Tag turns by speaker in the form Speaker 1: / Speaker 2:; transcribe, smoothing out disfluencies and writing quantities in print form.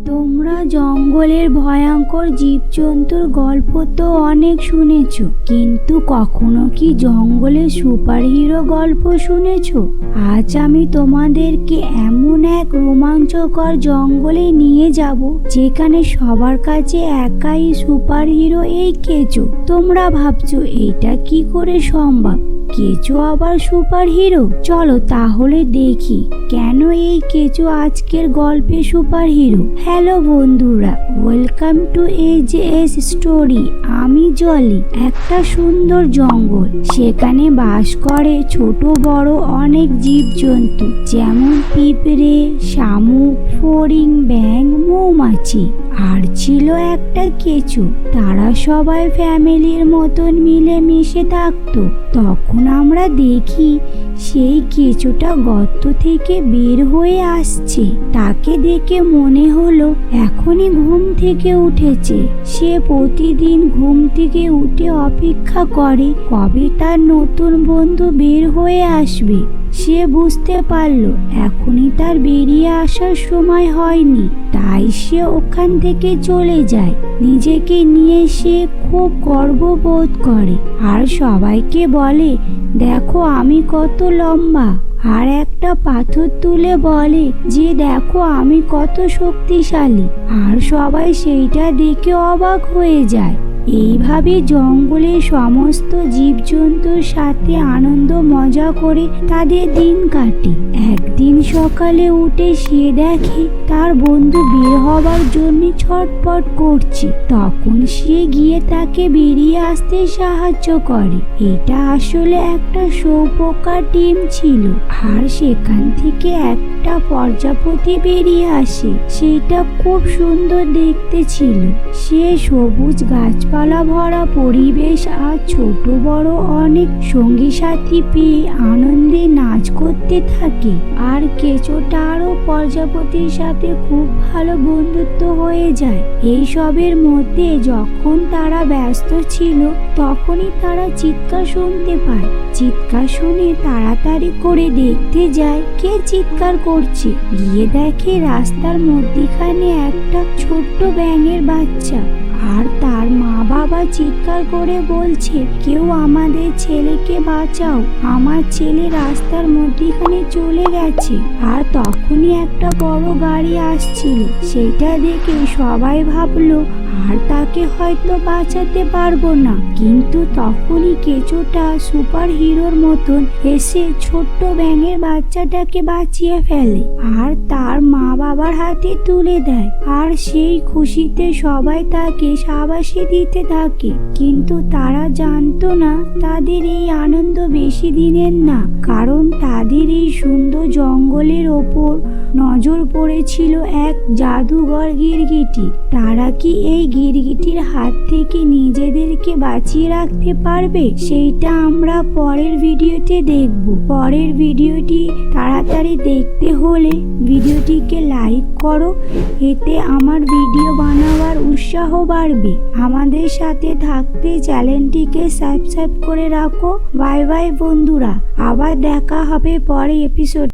Speaker 1: তোমরা জঙ্গলের ভয়ঙ্কর জীবজন্তুর গল্প তো অনেক শুনেছো, কিন্তু কখনো কি জঙ্গলে সুপারহিরো গল্প শুনেছো? আজ আমি তোমাদেরকে এমন এক রোমাঞ্চকর জঙ্গলে নিয়ে যাব যেখানে সবার কাছে একাই সুপারহিরো এই কেঁচো। তোমরা ভাবছো এটা কি করে সম্ভব, কেঁচো আবার সুপারহিরো? চলো তাহলে দেখি কেন এই কেঁচো আজকের গল্পে সুপারহিরো। হ্যালো বন্ধুরা, ওয়েলকাম টু AJS স্টোরি। আমি জলি। একটা সুন্দর জঙ্গল, সেখানে বাস করে ছোট বড় অনেক জীবজন্তু, যেমন পিঁপড়ে, শামুক, ফড়িং, ব্যাঙ, মৌমাছি। আর ছিল একটা কেঁচো। তারা সবাই ফ্যামিলির মতন মিলেমিশে থাকতো। তখন আমরা দেখি সেই কেঁচোটা গর্ত থেকে বের হয়ে আসছে। তাকে দেখে মনে হলো এখনই ঘুম থেকে উঠেছে। সে প্রতিদিন ঘুম থেকে উঠে অপেক্ষা করে কবে তার নতুন বন্ধু বের হয়ে আসবে। সে বুঝতে পারলো এখনই তার বেরিয়ে আসার সময় হয়নি, তাই সে ওখান থেকে চলে যায়। নিজেকে নিয়ে সে খুব গর্ববোধ করে আর সবাইকে বলে, দেখো আমি কত লম্বা। আর একটা পাথর তুলে বলে যে দেখো আমি কত শক্তিশালী। আর সবাই সেইটা দেখে অবাক হয়ে যায়। এইভাবে জঙ্গলের সমস্ত জীবজন্তুর সাথে আনন্দ মজা করে তাদের দিন কাটে। একদিন সকালে উঠে সে দেখে তার বন্ধু বের হবার জন্য ছটপট করছে। তখন সে গিয়ে তাকে বেরিয়ে আসতে সাহায্য করে। এটা আসলে একটা শুঁয়োপোকার ডিম ছিল। আর সেখান থেকে একটা প্রজাপতি বেরিয়ে আসে। সেটা খুব সুন্দর দেখতে ছিল। সে সবুজ গাছপালা ভরা পরিবেশ আর ছোট বড় অনেক সঙ্গী সাথী পেয়ে আনন্দে নাচ করতে থাকে। আর কেঁচোটারও প্রজাপতির সাথে খুব ভালো বন্ধুত্ব হয়ে যায়। এই সবের মধ্যে যখন তারা ব্যস্ত ছিল, তখনই তারা চিৎকার শুনতে পায়। চিৎকার শুনে তাড়াতাড়ি করে দেখতে যায় কে চিৎকার করছে। গিয়ে দেখে রাস্তার মধ্যিখানে একটা ছোট্ট ব্যাঙের বাচ্চা। আর তার মা বাবা চিৎকার করে বলছে, কেউ আমাদের ছেলেকে বাঁচাও, আমার ছেলে রাস্তার মধ্যিখানে চলে গেছে। আর তখনই একটা বড় গাড়ি আসছিল। সেটা দেখে সবাই ভাবলো আর তাকে হয়তো বাঁচাতে পারবো না। কিন্তু তখনই কেঁচোটা সুপার হিরোর মতন এসে ছোট্ট ব্যাঙের বাচ্চাটাকে বাঁচিয়ে ফেলে আর তার মা বাবার হাতে তুলে দেয়। আর সেই খুশিতে সবাই তাকে শাবাশি দিতে থাকে। কিন্তু তারা জানতো না তাদের এই আনন্দ বেশি দিনের না, কারণ তাদের এই সুন্দর জঙ্গলের ওপর নজর পড়েছিল এক জাদুঘর গিরগিটি। তারা কি এই গিরগিটির হাত থেকে নিজেদেরকে বাঁচিয়ে রাখতে পারবে? সেইটা আমরা পরের ভিডিওতে দেখব। পরের ভিডিওটি তাড়াতাড়ি দেখতে হলে ভিডিওটিকে লাইক করো, এতে আমার ভিডিও বানাবার উৎসাহ বাড়বে। আমাদের সাথে থাকতে চ্যানেলটিকে সাবস্ক্রাইব করে রাখো। বাই বাই বন্ধুরা, আবার দেখা হবে পরের এপিসোড।